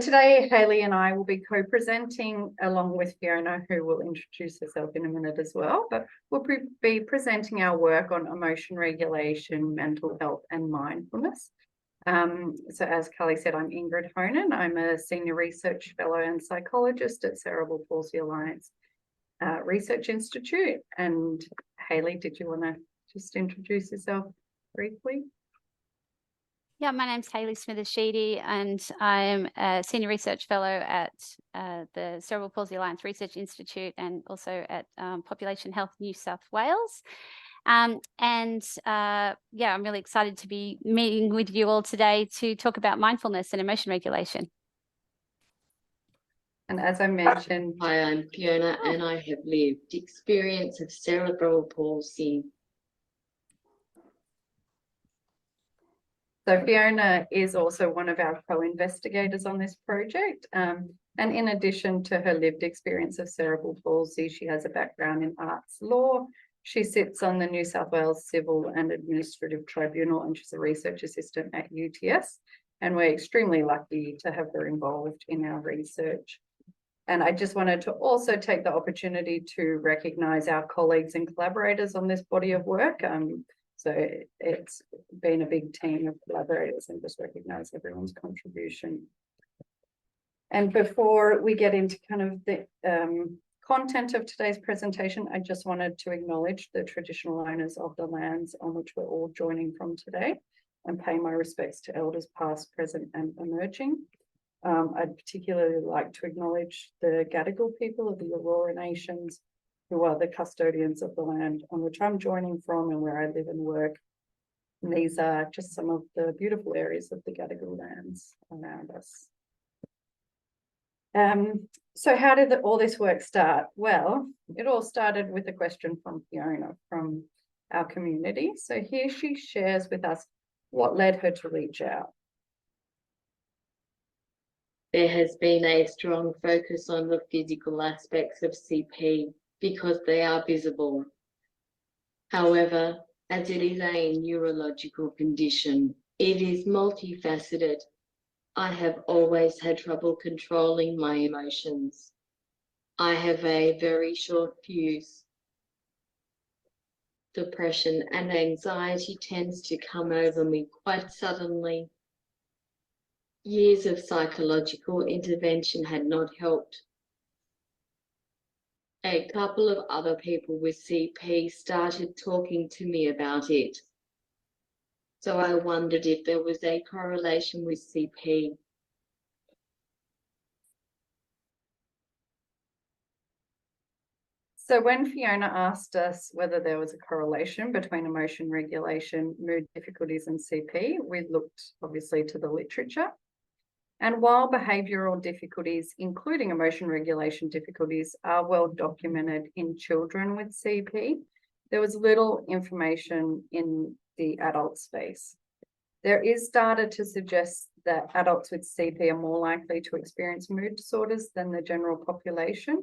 Today, Hayley and I will be co-presenting along with Fiona, who will introduce herself in a minute as well, but we'll be presenting our work on emotion regulation, mental health and mindfulness. So as Carly said, I'm Ingrid Honan. I'm a Senior Research Fellow and Psychologist at Cerebral Palsy Alliance Research Institute. And Hayley, did you want to just introduce yourself briefly? Yeah, my name's Hayley Smithers-Sheedy, and I'm a Senior Research Fellow at the Cerebral Palsy Alliance Research Institute and also at Population Health New South Wales. Yeah, I'm really excited to be meeting with you all today to talk about mindfulness and emotion regulation. And as I mentioned, hi, I'm Fiona, and I have lived experience of cerebral palsy. So Fiona is also one of our co-investigators on this project. And in addition to her lived experience of cerebral palsy, she has a background in arts law. She sits on the New South Wales Civil and Administrative Tribunal, and she's a research assistant at UTS. And we're extremely lucky to have her involved in our research. And I just wanted to also take the opportunity to recognise our colleagues and collaborators on this body of work. So it's been a big team of collaborators, and just recognise everyone's contribution. And before we get into kind of the content of today's presentation, I just wanted to acknowledge the traditional owners of the lands on which we're all joining from today and pay my respects to elders past, present and emerging. I'd particularly like to acknowledge the Gadigal people of the Aurora Nations, who are the custodians of the land on which I'm joining from and where I live and work. And these are just some of the beautiful areas of the Gadigal lands around us. So how did all this work start? Well, it all started with a question from Fiona from our community. So here she shares with us what led her to reach out. There has been a strong focus on the physical aspects of CP because they are visible. However, as it is a neurological condition, it is multifaceted. I have always had trouble controlling my emotions. I have a very short fuse. Depression and anxiety tends to come over me quite suddenly. Years of psychological intervention had not helped. A couple of other people with CP started talking to me about it. So I wondered if there was a correlation with CP. So when Fiona asked us whether there was a correlation between emotion regulation, mood difficulties and CP, we looked obviously to the literature. And while behavioural difficulties, including emotion regulation difficulties, are well documented in children with CP, there was little information in the adult space. There is data to suggest that adults with CP are more likely to experience mood disorders than the general population,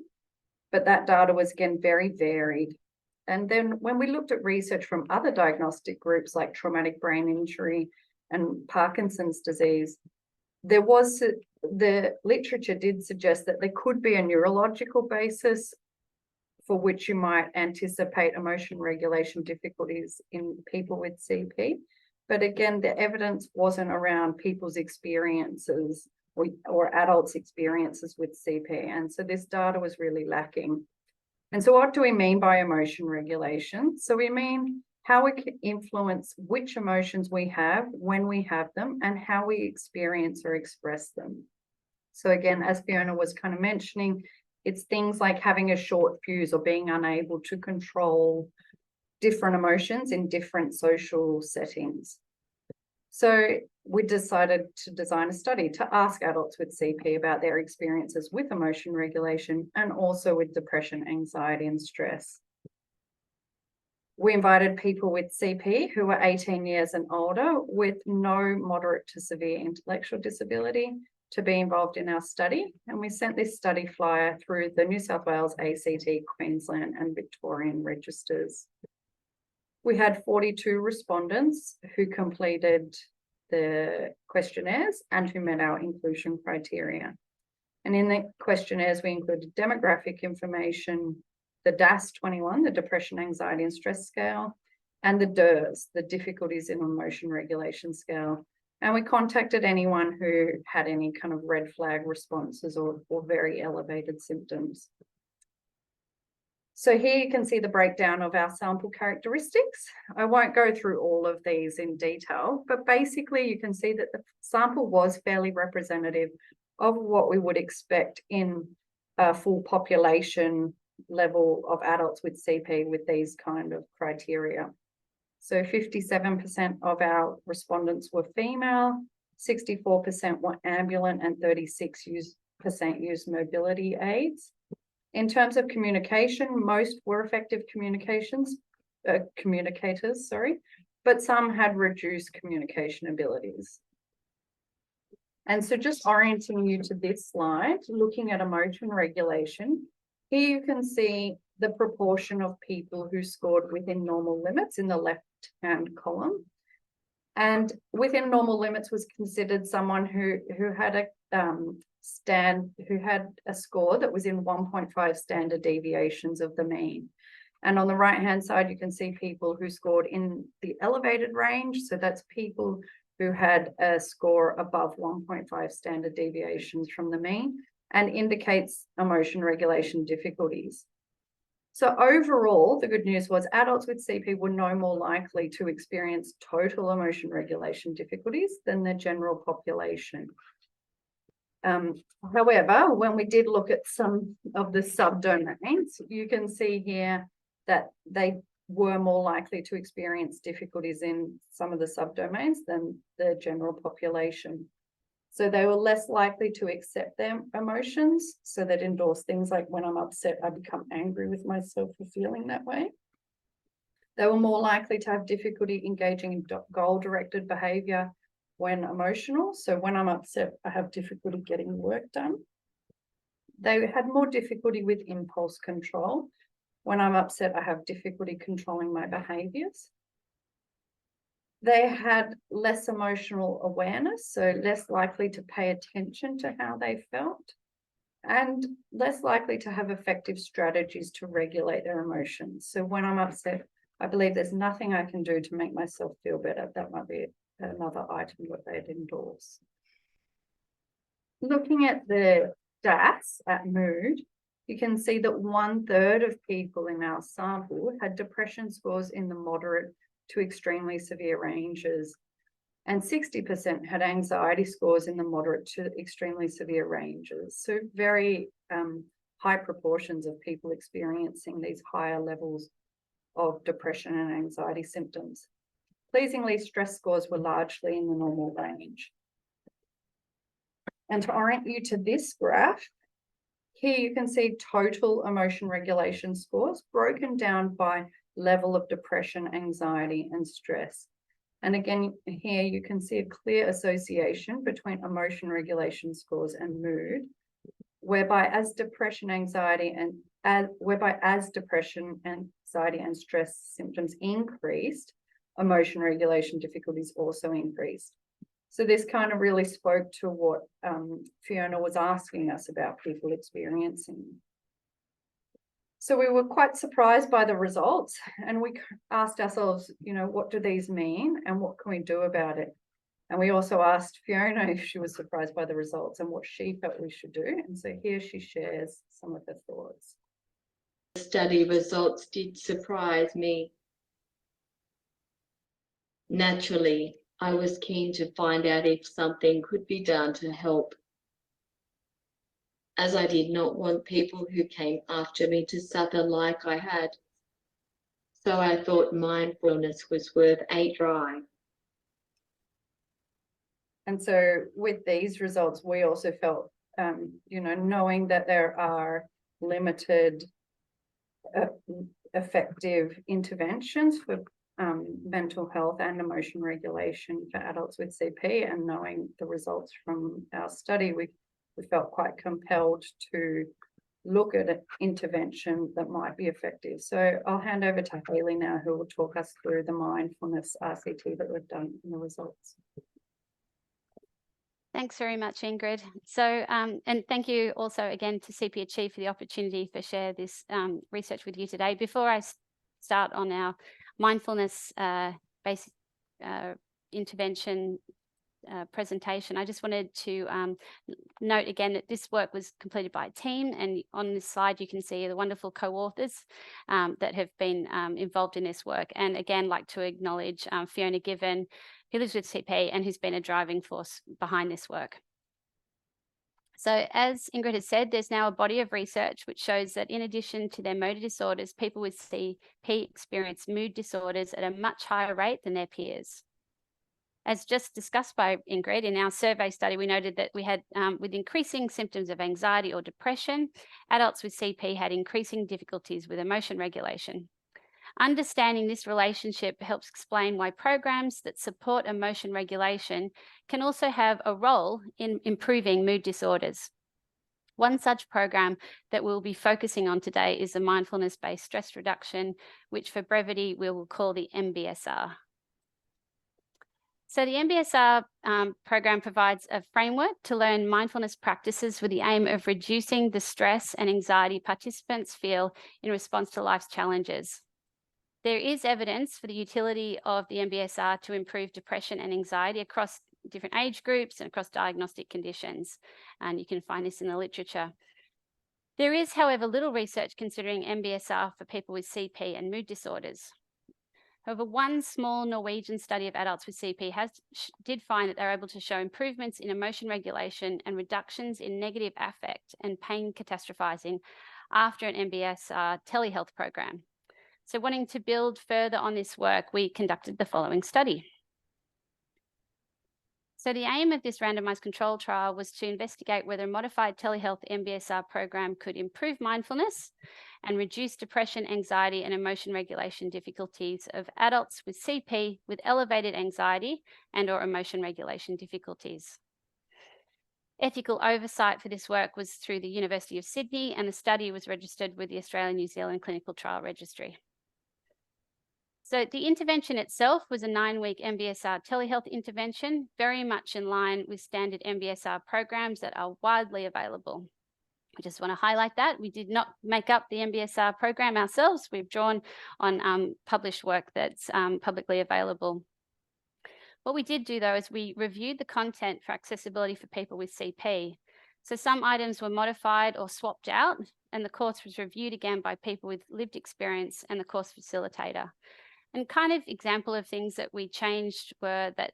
but that data was again very varied. And then when we looked at research from other diagnostic groups like traumatic brain injury and Parkinson's disease, the literature did suggest that there could be a neurological basis for which you might anticipate emotion regulation difficulties in people with CP. But again, the evidence wasn't around people's experiences or adults' experiences with CP. And so this data was really lacking. And so what do we mean by emotion regulation? So we mean how we can influence which emotions we have when we have them and how we experience or express them. So again, as Fiona was kind of mentioning, it's things like having a short fuse or being unable to control different emotions in different social settings. So we decided to design a study to ask adults with CP about their experiences with emotion regulation and also with depression, anxiety and stress. We invited people with CP who were 18 years and older with no moderate to severe intellectual disability to be involved in our study. And we sent this study flyer through the New South Wales, ACT, Queensland and Victorian registers. We had 42 respondents who completed the questionnaires and who met our inclusion criteria. And in the questionnaires, we included demographic information, the DAS-21, the Depression, Anxiety and Stress Scale, and the DERS, the Difficulties in Emotion Regulation Scale. And we contacted anyone who had any kind of red flag responses or very elevated symptoms. So here you can see the breakdown of our sample characteristics. I won't go through all of these in detail, but basically you can see that the sample was fairly representative of what we would expect in a full population level of adults with CP with these kind of criteria. So 57% of our respondents were female, 64% were ambulant, and 36% used mobility aids. In terms of communication, most were effective communicators, but some had reduced communication abilities. And so just orienting you to this slide, looking at emotion regulation, here you can see the proportion of people who scored within normal limits in the left-hand column. And within normal limits was considered someone who had a score that was in 1.5 standard deviations of the mean. And on the right-hand side, you can see people who scored in the elevated range. So that's people who had a score above 1.5 standard deviations from the mean and indicates emotion regulation difficulties. So overall, the good news was adults with CP were no more likely to experience total emotion regulation difficulties than the general population. However, when we did look at some of the subdomains, you can see here that they were more likely to experience difficulties in some of the subdomains than the general population. So they were less likely to accept their emotions. So that endorse things like when I'm upset, I become angry with myself for feeling that way. They were more likely to have difficulty engaging in goal-directed behavior when emotional. So when I'm upset, I have difficulty getting work done. They had more difficulty with impulse control. When I'm upset, I have difficulty controlling my behaviors. They had less emotional awareness, so less likely to pay attention to how they felt, and less likely to have effective strategies to regulate their emotions. So when I'm upset, I believe there's nothing I can do to make myself feel better. That might be another item that they'd endorse. Looking at the DAS at mood, you can see that 1/3 of people in our sample had depression scores in the moderate to extremely severe ranges, and 60% had anxiety scores in the moderate to extremely severe ranges. So very high proportions of people experiencing these higher levels of depression and anxiety symptoms. Pleasingly, stress scores were largely in the normal range. And to orient you to this graph, here you can see total emotion regulation scores broken down by level of depression, anxiety, and stress. And again, here you can see a clear association between emotion regulation scores and mood, whereby as depression, anxiety, and stress symptoms increased, emotion regulation difficulties also increased. So this kind of really spoke to what Fiona was asking us about people experiencing. So we were quite surprised by the results, and we asked ourselves, you know, what do these mean and what can we do about it? And we also asked Fiona if she was surprised by the results and what she felt we should do. And so here she shares some of her thoughts. The study results did surprise me. Naturally, I was keen to find out if something could be done to help, as I did not want people who came after me to suffer like I had. So I thought mindfulness was worth a try. And so with these results, we also felt, you know, knowing that there are limited effective interventions for mental health and emotion regulation for adults with CP, and knowing the results from our study, we felt quite compelled to look at an intervention that might be effective. So I'll hand over to Hayley now, who will talk us through the mindfulness RCT that we've done in the results. Thanks very much, Ingrid. So, and thank you also again to CP Achieve for the opportunity for share this research with you today. Before I start on our mindfulness based intervention presentation, I just wanted to note again that this work was completed by a team, and on this slide you can see the wonderful co-authors that have been involved in this work. And again, like to acknowledge Fiona Given, who lives with CP and who's been a driving force behind this work. So as Ingrid has said, there's now a body of research which shows that in addition to their motor disorders, people with CP experience mood disorders at a much higher rate than their peers. As just discussed by Ingrid, in our survey study, we noted that we had, with increasing symptoms of anxiety or depression, adults with CP had increasing difficulties with emotion regulation. Understanding this relationship helps explain why programs that support emotion regulation can also have a role in improving mood disorders. One such program that we'll be focusing on today is the Mindfulness Based Stress Reduction, which for brevity we will call the MBSR. So the MBSR program provides a framework to learn mindfulness practices with the aim of reducing the stress and anxiety participants feel in response to life's challenges. There is evidence for the utility of the MBSR to improve depression and anxiety across different age groups and across diagnostic conditions, and you can find this in the literature. There is, however, little research considering MBSR for people with CP and mood disorders. However, one small Norwegian study of adults with CP did find that they're able to show improvements in emotion regulation and reductions in negative affect and pain catastrophizing after an MBSR telehealth program. So wanting to build further on this work, we conducted the following study. So the aim of this randomized control trial was to investigate whether a modified telehealth MBSR program could improve mindfulness and reduce depression, anxiety, and emotion regulation difficulties of adults with CP with elevated anxiety and/or emotion regulation difficulties. Ethical oversight for this work was through the University of Sydney, and the study was registered with the Australian-New Zealand Clinical Trial Registry. So the intervention itself was a 9-week MBSR telehealth intervention, very much in line with standard MBSR programs that are widely available. I just want to highlight that. We did not make up the MBSR program ourselves. We've drawn on published work that's publicly available. What we did do, though, is we reviewed the content for accessibility for people with CP. So some items were modified or swapped out, and the course was reviewed again by people with lived experience and the course facilitator. And kind of example of things that we changed were that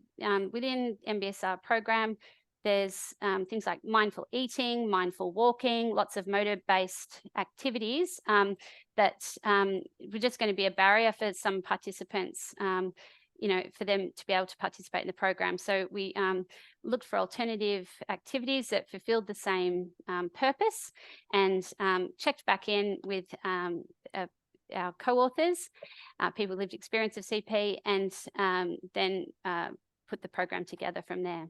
within MBSR program, there's things like mindful eating, mindful walking, lots of motor-based activities that were just going to be a barrier for some participants, for them to be able to participate in the program. So we looked for alternative activities that fulfilled the same purpose, and checked back in with our co-authors, people with lived experience of CP, and then put the program together from there.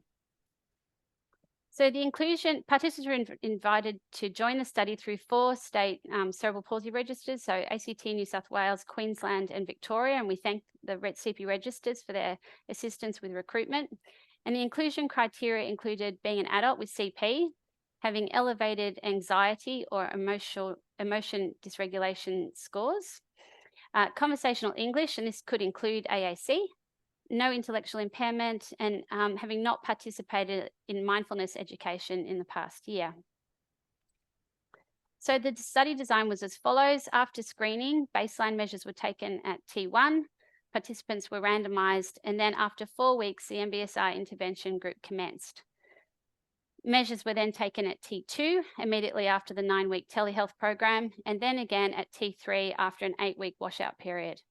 So the inclusion, participants were invited to join the study through 4 state cerebral palsy registers, so ACT, New South Wales, Queensland and Victoria, and we thank the CP registers for their assistance with recruitment. And the inclusion criteria included being an adult with CP, having elevated anxiety or emotion dysregulation scores, conversational English, and this could include AAC, no intellectual impairment, and having not participated in mindfulness education in the past year. So the study design was as follows. After screening, baseline measures were taken at T1, participants were randomized, and then after 4 weeks, the MBSR intervention group commenced. Measures were then taken at T2, immediately after the 9-week telehealth program, and then again at T3 after an 8-week washout period.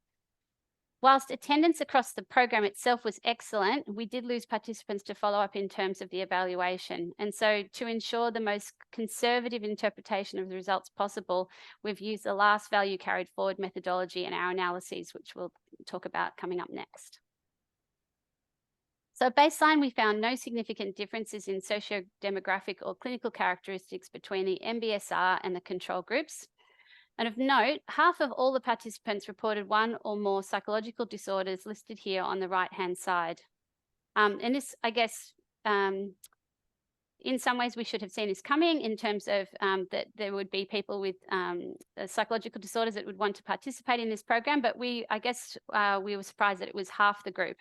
Whilst attendance across the program itself was excellent, we did lose participants to follow up in terms of the evaluation. And so to ensure the most conservative interpretation of the results possible, we've used the last value carried forward methodology in our analyses, which we'll talk about coming up next. So baseline, we found no significant differences in socio-demographic or clinical characteristics between the MBSR and the control groups. And of note, half of all the participants reported one or more psychological disorders listed here on the right-hand side. And this, I guess, in some ways we should have seen this coming in terms of that there would be people with psychological disorders that would want to participate in this program, but I guess we were surprised that it was half the group.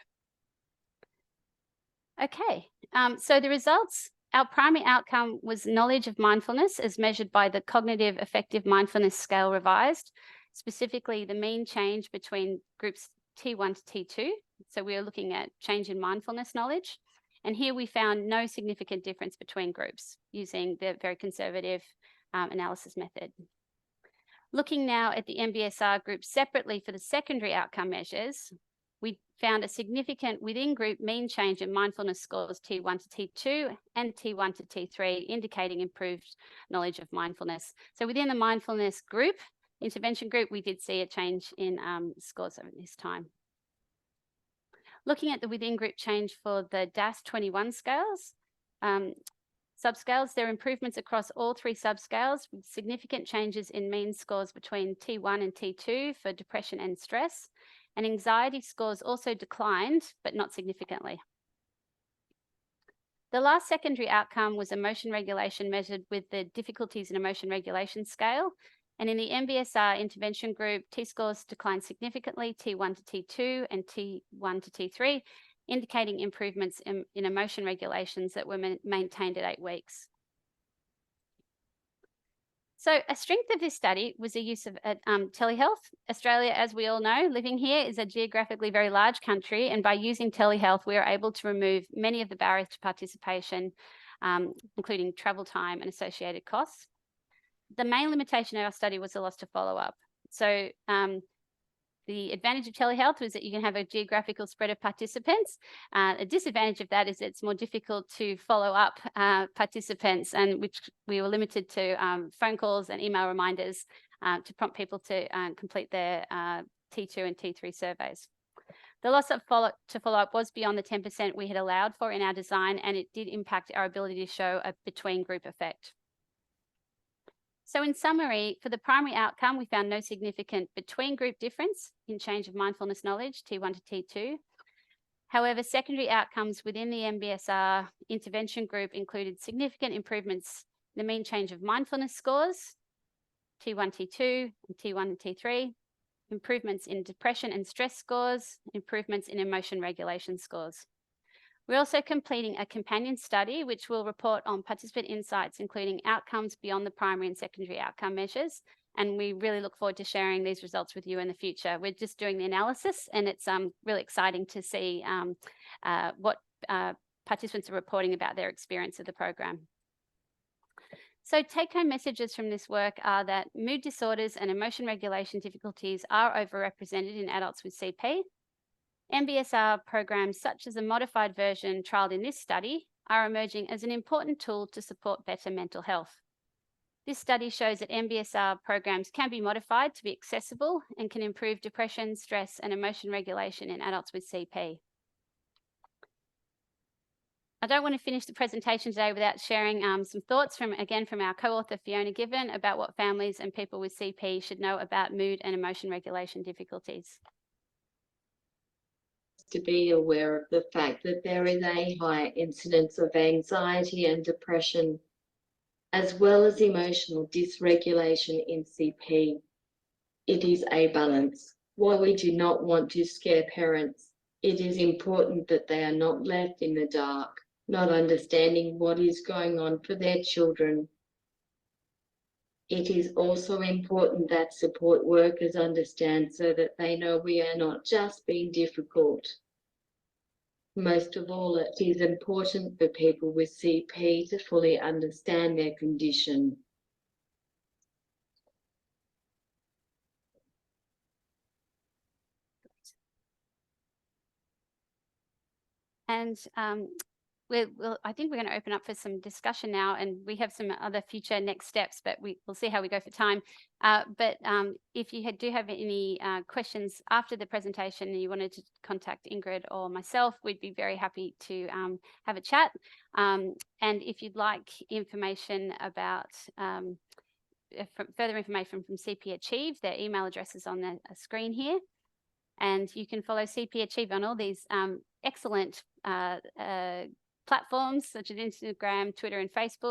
Okay, so the results, our primary outcome was knowledge of mindfulness as measured by the Cognitive Affective Mindfulness Scale Revised, specifically the mean change between groups T1 to T2. So we are looking at change in mindfulness knowledge. And here we found no significant difference between groups using the very conservative analysis method. Looking now at the MBSR group separately for the secondary outcome measures, we found a significant within-group mean change in mindfulness scores T1 to T2 and T1 to T3, indicating improved knowledge of mindfulness. So within the mindfulness group, intervention group, we did see a change in scores over this time. Looking at the within-group change for the DAS-21 scales, subscales, there are improvements across all three subscales with significant changes in mean scores between T1 and T2 for depression and stress, and anxiety scores also declined, but not significantly. The last secondary outcome was emotion regulation measured with the difficulties in emotion regulation scale. And in the MBSR intervention group, T-scores declined significantly, T1 to T2 and T1 to T3, indicating improvements in emotion regulations that were maintained at 8 weeks. So a strength of this study was the use of telehealth. Australia, as we all know, living here is a geographically very large country, and by using telehealth, we are able to remove many of the barriers to participation, including travel time and associated costs. The main limitation of our study was the loss to follow-up. So the advantage of telehealth was that you can have a geographical spread of participants. A disadvantage of that is it's more difficult to follow up participants, and which we were limited to phone calls and email reminders to prompt people to complete their T2 and T3 surveys. The loss of follow-up was beyond the 10% we had allowed for in our design, and it did impact our ability to show a between-group effect. So in summary, for the primary outcome, we found no significant between-group difference in change of mindfulness knowledge, T1 to T2. However, secondary outcomes within the MBSR intervention group included significant improvements in the mean change of mindfulness scores, T1, T2, and T1 and T3, improvements in depression and stress scores, improvements in emotion regulation scores. We're also completing a companion study, which will report on participant insights, including outcomes beyond the primary and secondary outcome measures. And we really look forward to sharing these results with you in the future. We're just doing the analysis, and it's really exciting to see what participants are reporting about their experience of the program. So take-home messages from this work are that mood disorders and emotion regulation difficulties are overrepresented in adults with CP. MBSR programs such as a modified version trialled in this study are emerging as an important tool to support better mental health. This study shows that MBSR programs can be modified to be accessible and can improve depression, stress, and emotion regulation in adults with CP. I don't want to finish the presentation today without sharing some thoughts from our co-author Fiona Given about what families and people with CP should know about mood and emotion regulation difficulties. To be aware of the fact that there is a high incidence of anxiety and depression, as well as emotional dysregulation in CP. It is a balance. While we do not want to scare parents, it is important that they are not left in the dark, not understanding what is going on for their children. It is also important that support workers understand so that they know we are not just being difficult. Most of all, it is important for people with CP to fully understand their condition. And I think we're going to open up for some discussion now, and we have some other future next steps, but we'll see how we go for time. But if you do have any questions after the presentation and you wanted to contact Ingrid or myself, we'd be very happy to have a chat. And if you'd like information about further information from CP Achieve, their email address is on the screen here. And you can follow CP Achieve on all these excellent platforms such as Instagram, Twitter, and Facebook.